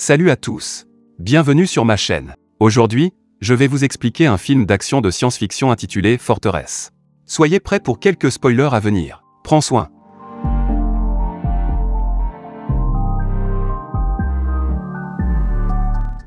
Salut à tous. Bienvenue sur ma chaîne. Aujourd'hui, je vais vous expliquer un film d'action de science-fiction intitulé Forteresse. Soyez prêts pour quelques spoilers à venir. Prends soin.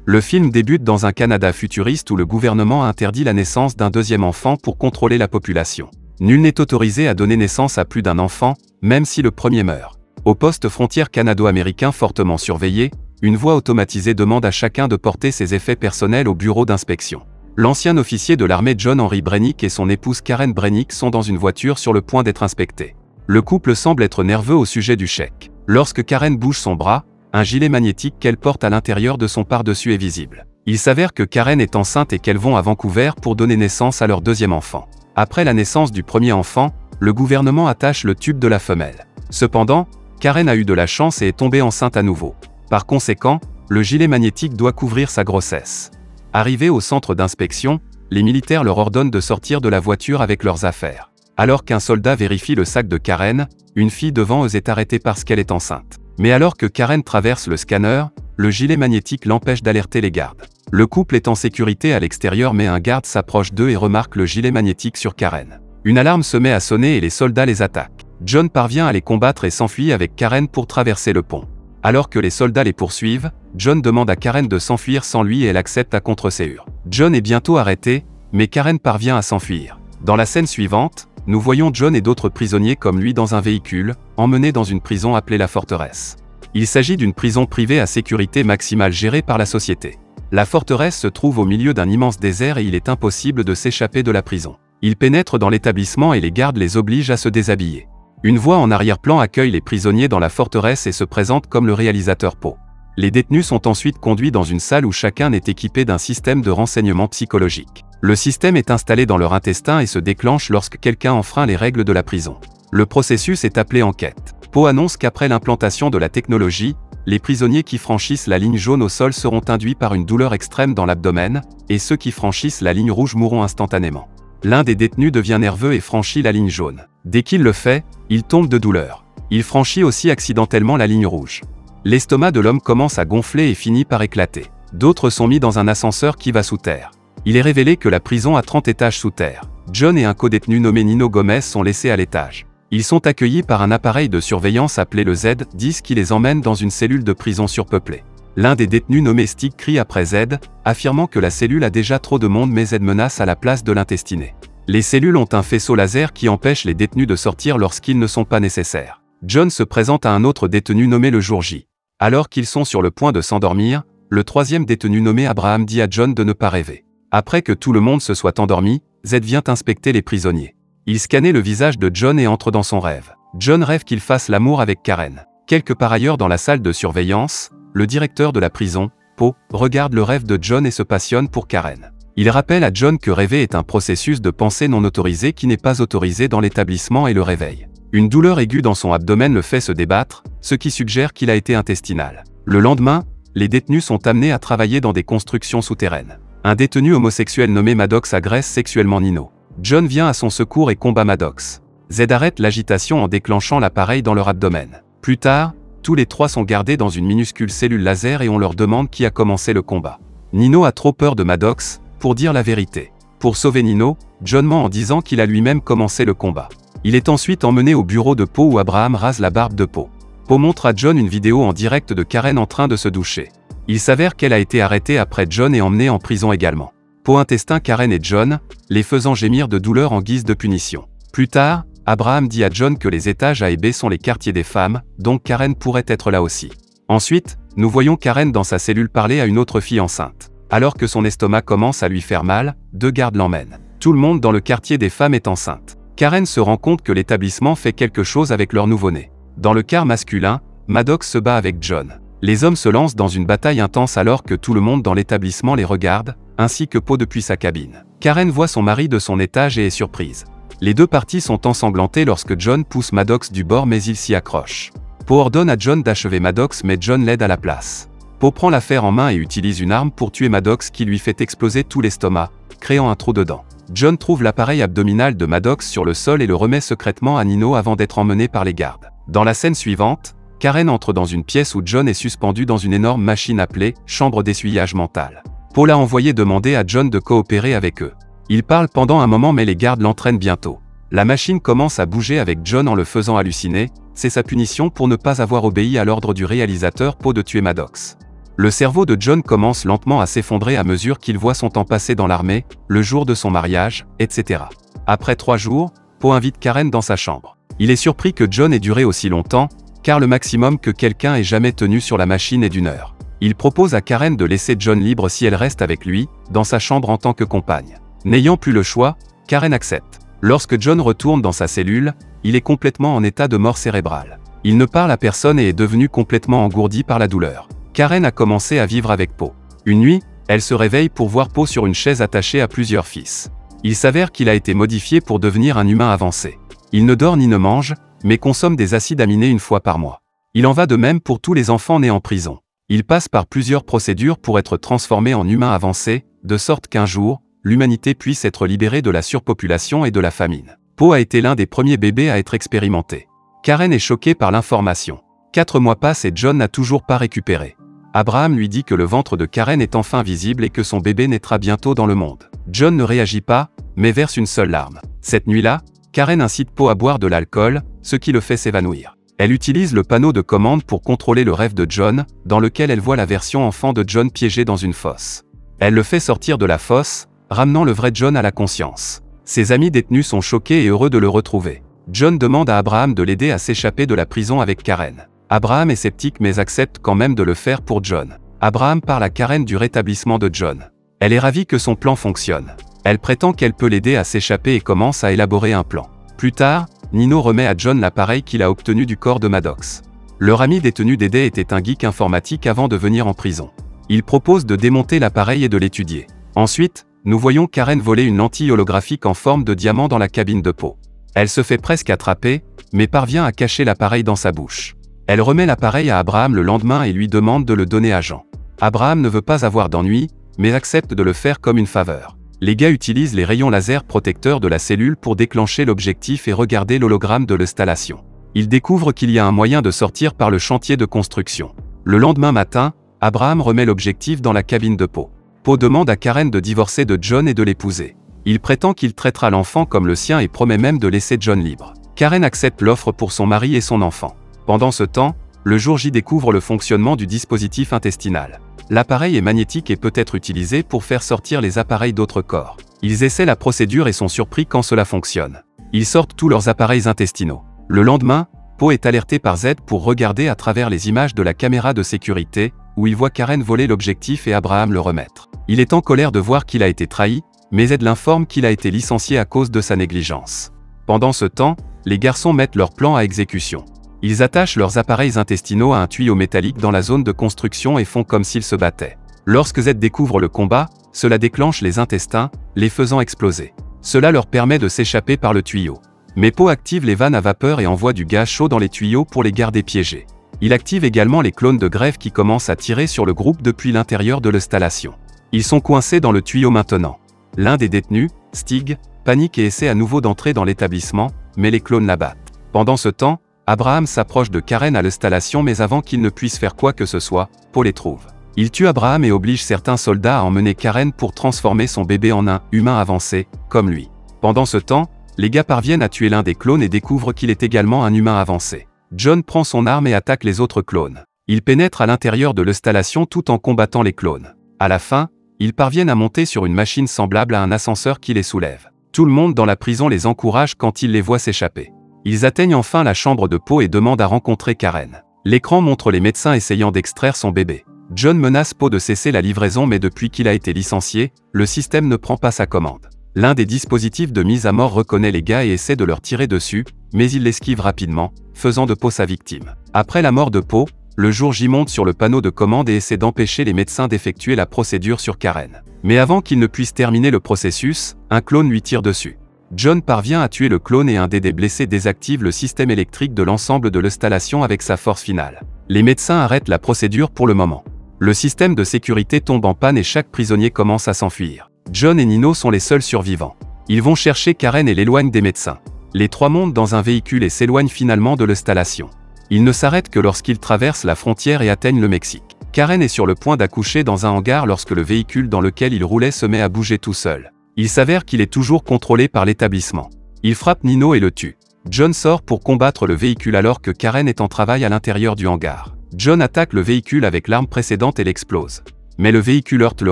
Le film débute dans un Canada futuriste où le gouvernement a interdit la naissance d'un deuxième enfant pour contrôler la population. Nul n'est autorisé à donner naissance à plus d'un enfant, même si le premier meurt. Au poste frontière canado-américain fortement surveillé, une voix automatisée demande à chacun de porter ses effets personnels au bureau d'inspection. L'ancien officier de l'armée John Henry Brennick et son épouse Karen Brennick sont dans une voiture sur le point d'être inspectés. Le couple semble être nerveux au sujet du chèque. Lorsque Karen bouge son bras, un gilet magnétique qu'elle porte à l'intérieur de son pardessus est visible. Il s'avère que Karen est enceinte et qu'elles vont à Vancouver pour donner naissance à leur deuxième enfant. Après la naissance du premier enfant, le gouvernement attache le tube de la femelle. Cependant, Karen a eu de la chance et est tombée enceinte à nouveau. Par conséquent, le gilet magnétique doit couvrir sa grossesse. Arrivés au centre d'inspection, les militaires leur ordonnent de sortir de la voiture avec leurs affaires. Alors qu'un soldat vérifie le sac de Karen, une fille devant eux est arrêtée parce qu'elle est enceinte. Mais alors que Karen traverse le scanner, le gilet magnétique l'empêche d'alerter les gardes. Le couple est en sécurité à l'extérieur mais un garde s'approche d'eux et remarque le gilet magnétique sur Karen. Une alarme se met à sonner et les soldats les attaquent. John parvient à les combattre et s'enfuit avec Karen pour traverser le pont. Alors que les soldats les poursuivent, John demande à Karen de s'enfuir sans lui et elle accepte à contre-séance. John est bientôt arrêté, mais Karen parvient à s'enfuir. Dans la scène suivante, nous voyons John et d'autres prisonniers comme lui dans un véhicule, emmenés dans une prison appelée la Forteresse. Il s'agit d'une prison privée à sécurité maximale gérée par la société. La forteresse se trouve au milieu d'un immense désert et il est impossible de s'échapper de la prison. Ils pénètrent dans l'établissement et les gardes les obligent à se déshabiller. Une voix en arrière-plan accueille les prisonniers dans la forteresse et se présente comme le réalisateur Poe. Les détenus sont ensuite conduits dans une salle où chacun est équipé d'un système de renseignement psychologique. Le système est installé dans leur intestin et se déclenche lorsque quelqu'un enfreint les règles de la prison. Le processus est appelé enquête. Poe annonce qu'après l'implantation de la technologie, les prisonniers qui franchissent la ligne jaune au sol seront induits par une douleur extrême dans l'abdomen, et ceux qui franchissent la ligne rouge mourront instantanément. L'un des détenus devient nerveux et franchit la ligne jaune. Dès qu'il le fait, il tombe de douleur. Il franchit aussi accidentellement la ligne rouge. L'estomac de l'homme commence à gonfler et finit par éclater. D'autres sont mis dans un ascenseur qui va sous terre. Il est révélé que la prison a 30 étages sous terre. John et un codétenu nommé Nino Gomez sont laissés à l'étage. Ils sont accueillis par un appareil de surveillance appelé le Z-10 qui les emmène dans une cellule de prison surpeuplée. L'un des détenus nommé Stick crie après Z, affirmant que la cellule a déjà trop de monde mais Z menace à la place de l'intestiné. Les cellules ont un faisceau laser qui empêche les détenus de sortir lorsqu'ils ne sont pas nécessaires. John se présente à un autre détenu nommé le jour J. Alors qu'ils sont sur le point de s'endormir, le troisième détenu nommé Abraham dit à John de ne pas rêver. Après que tout le monde se soit endormi, Z vient inspecter les prisonniers. Il scannait le visage de John et entre dans son rêve. John rêve qu'il fasse l'amour avec Karen. Quelque part ailleurs dans la salle de surveillance, le directeur de la prison, Poe, regarde le rêve de John et se passionne pour Karen. Il rappelle à John que rêver est un processus de pensée non autorisé qui n'est pas autorisé dans l'établissement et le réveille. Une douleur aiguë dans son abdomen le fait se débattre, ce qui suggère qu'il a été intestinal. Le lendemain, les détenus sont amenés à travailler dans des constructions souterraines. Un détenu homosexuel nommé Maddox agresse sexuellement Nino. John vient à son secours et combat Maddox. Z arrête l'agitation en déclenchant l'appareil dans leur abdomen. Plus tard, tous les trois sont gardés dans une minuscule cellule laser et on leur demande qui a commencé le combat. Nino a trop peur de Maddox, pour dire la vérité. Pour sauver Nino, John ment en disant qu'il a lui-même commencé le combat. Il est ensuite emmené au bureau de Poe où Abraham rase la barbe de Poe. Poe montre à John une vidéo en direct de Karen en train de se doucher. Il s'avère qu'elle a été arrêtée après John et emmenée en prison également. Poe intestin Karen et John, les faisant gémir de douleur en guise de punition. Plus tard, Abraham dit à John que les étages A et B sont les quartiers des femmes, donc Karen pourrait être là aussi. Ensuite, nous voyons Karen dans sa cellule parler à une autre fille enceinte. Alors que son estomac commence à lui faire mal, deux gardes l'emmènent. Tout le monde dans le quartier des femmes est enceinte. Karen se rend compte que l'établissement fait quelque chose avec leur nouveau-né. Dans le quart masculin, Maddox se bat avec John. Les hommes se lancent dans une bataille intense alors que tout le monde dans l'établissement les regarde, ainsi que Poe depuis sa cabine. Karen voit son mari de son étage et est surprise. Les deux parties sont ensanglantées lorsque John pousse Maddox du bord mais il s'y accroche. Poe ordonne à John d'achever Maddox mais John l'aide à la place. Poe prend l'affaire en main et utilise une arme pour tuer Maddox qui lui fait exploser tout l'estomac, créant un trou dedans. John trouve l'appareil abdominal de Maddox sur le sol et le remet secrètement à Nino avant d'être emmené par les gardes. Dans la scène suivante, Karen entre dans une pièce où John est suspendu dans une énorme machine appelée « chambre d'essuyage mental ». Paul a envoyé demander à John de coopérer avec eux. Ils parlent pendant un moment mais les gardes l'entraînent bientôt. La machine commence à bouger avec John en le faisant halluciner, c'est sa punition pour ne pas avoir obéi à l'ordre du réalisateur Poe de tuer Maddox. Le cerveau de John commence lentement à s'effondrer à mesure qu'il voit son temps passer dans l'armée, le jour de son mariage, etc. Après 3 jours, Poe invite Karen dans sa chambre. Il est surpris que John ait duré aussi longtemps, car le maximum que quelqu'un ait jamais tenu sur la machine est d'1 heure. Il propose à Karen de laisser John libre si elle reste avec lui, dans sa chambre en tant que compagne. N'ayant plus le choix, Karen accepte. Lorsque John retourne dans sa cellule, il est complètement en état de mort cérébrale. Il ne parle à personne et est devenu complètement engourdi par la douleur. Karen a commencé à vivre avec Poe. Une nuit, elle se réveille pour voir Poe sur une chaise attachée à plusieurs fils. Il s'avère qu'il a été modifié pour devenir un humain avancé. Il ne dort ni ne mange, mais consomme des acides aminés 1 fois par mois. Il en va de même pour tous les enfants nés en prison. Il passe par plusieurs procédures pour être transformé en humain avancé, de sorte qu'un jour, l'humanité puisse être libérée de la surpopulation et de la famine. Poe a été l'un des premiers bébés à être expérimenté. Karen est choquée par l'information. 4 mois passent et John n'a toujours pas récupéré. Abraham lui dit que le ventre de Karen est enfin visible et que son bébé naîtra bientôt dans le monde. John ne réagit pas, mais verse une seule larme. Cette nuit-là, Karen incite Poe à boire de l'alcool, ce qui le fait s'évanouir. Elle utilise le panneau de commande pour contrôler le rêve de John, dans lequel elle voit la version enfant de John piégée dans une fosse. Elle le fait sortir de la fosse, ramenant le vrai John à la conscience. Ses amis détenus sont choqués et heureux de le retrouver. John demande à Abraham de l'aider à s'échapper de la prison avec Karen. Abraham est sceptique mais accepte quand même de le faire pour John. Abraham parle à Karen du rétablissement de John. Elle est ravie que son plan fonctionne. Elle prétend qu'elle peut l'aider à s'échapper et commence à élaborer un plan. Plus tard, Nino remet à John l'appareil qu'il a obtenu du corps de Maddox. Leur ami détenu d'Eddie était un geek informatique avant de venir en prison. Il propose de démonter l'appareil et de l'étudier. Ensuite, nous voyons Karen voler une lentille holographique en forme de diamant dans la cabine de Poe. Elle se fait presque attraper, mais parvient à cacher l'appareil dans sa bouche. Elle remet l'appareil à Abraham le lendemain et lui demande de le donner à Jean. Abraham ne veut pas avoir d'ennui, mais accepte de le faire comme une faveur. Les gars utilisent les rayons laser protecteurs de la cellule pour déclencher l'objectif et regarder l'hologramme de l'installation. Ils découvrent qu'il y a un moyen de sortir par le chantier de construction. Le lendemain matin, Abraham remet l'objectif dans la cabine de Poe. Poe demande à Karen de divorcer de John et de l'épouser. Il prétend qu'il traitera l'enfant comme le sien et promet même de laisser John libre. Karen accepte l'offre pour son mari et son enfant. Pendant ce temps, le jour J découvre le fonctionnement du dispositif intestinal. L'appareil est magnétique et peut être utilisé pour faire sortir les appareils d'autres corps. Ils essaient la procédure et sont surpris quand cela fonctionne. Ils sortent tous leurs appareils intestinaux. Le lendemain, Poe est alerté par Z pour regarder à travers les images de la caméra de sécurité, où il voit Karen voler l'objectif et Abraham le remettre. Il est en colère de voir qu'il a été trahi, mais Z l'informe qu'il a été licencié à cause de sa négligence. Pendant ce temps, les garçons mettent leur plan à exécution. Ils attachent leurs appareils intestinaux à un tuyau métallique dans la zone de construction et font comme s'ils se battaient. Lorsque Z découvre le combat, cela déclenche les intestins, les faisant exploser. Cela leur permet de s'échapper par le tuyau. Mais Poe active les vannes à vapeur et envoie du gaz chaud dans les tuyaux pour les garder piégés. Il active également les clones de grève qui commencent à tirer sur le groupe depuis l'intérieur de l'installation. Ils sont coincés dans le tuyau maintenant. L'un des détenus, Stig, panique et essaie à nouveau d'entrer dans l'établissement, mais les clones l'abattent. Pendant ce temps, Abraham s'approche de Karen à l'installation mais avant qu'il ne puisse faire quoi que ce soit, Poe les trouve. Il tue Abraham et oblige certains soldats à emmener Karen pour transformer son bébé en un humain avancé, comme lui. Pendant ce temps, les gars parviennent à tuer l'un des clones et découvrent qu'il est également un humain avancé. John prend son arme et attaque les autres clones. Il pénètre à l'intérieur de l'installation tout en combattant les clones. À la fin, ils parviennent à monter sur une machine semblable à un ascenseur qui les soulève. Tout le monde dans la prison les encourage quand ils les voient s'échapper. Ils atteignent enfin la chambre de Poe et demandent à rencontrer Karen. L'écran montre les médecins essayant d'extraire son bébé. John menace Poe de cesser la livraison mais depuis qu'il a été licencié, le système ne prend pas sa commande. L'un des dispositifs de mise à mort reconnaît les gars et essaie de leur tirer dessus, mais il l'esquive rapidement, faisant de Poe sa victime. Après la mort de Poe, le jour J monte sur le panneau de commande et essaie d'empêcher les médecins d'effectuer la procédure sur Karen. Mais avant qu'il ne puisse terminer le processus, un clone lui tire dessus. John parvient à tuer le clone et un des blessés désactive le système électrique de l'ensemble de l'installation avec sa force finale. Les médecins arrêtent la procédure pour le moment. Le système de sécurité tombe en panne et chaque prisonnier commence à s'enfuir. John et Nino sont les seuls survivants. Ils vont chercher Karen et l'éloignent des médecins. Les trois montent dans un véhicule et s'éloignent finalement de l'installation. Ils ne s'arrêtent que lorsqu'ils traversent la frontière et atteignent le Mexique. Karen est sur le point d'accoucher dans un hangar lorsque le véhicule dans lequel il roulait se met à bouger tout seul. Il s'avère qu'il est toujours contrôlé par l'établissement. Il frappe Nino et le tue. John sort pour combattre le véhicule alors que Karen est en travail à l'intérieur du hangar. John attaque le véhicule avec l'arme précédente et l'explose. Mais le véhicule heurte le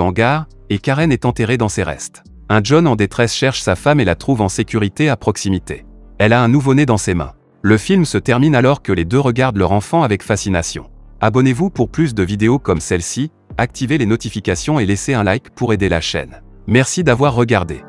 hangar, et Karen est enterrée dans ses restes. Un John en détresse cherche sa femme et la trouve en sécurité à proximité. Elle a un nouveau-né dans ses mains. Le film se termine alors que les deux regardent leur enfant avec fascination. Abonnez-vous pour plus de vidéos comme celle-ci, activez les notifications et laissez un like pour aider la chaîne. Merci d'avoir regardé.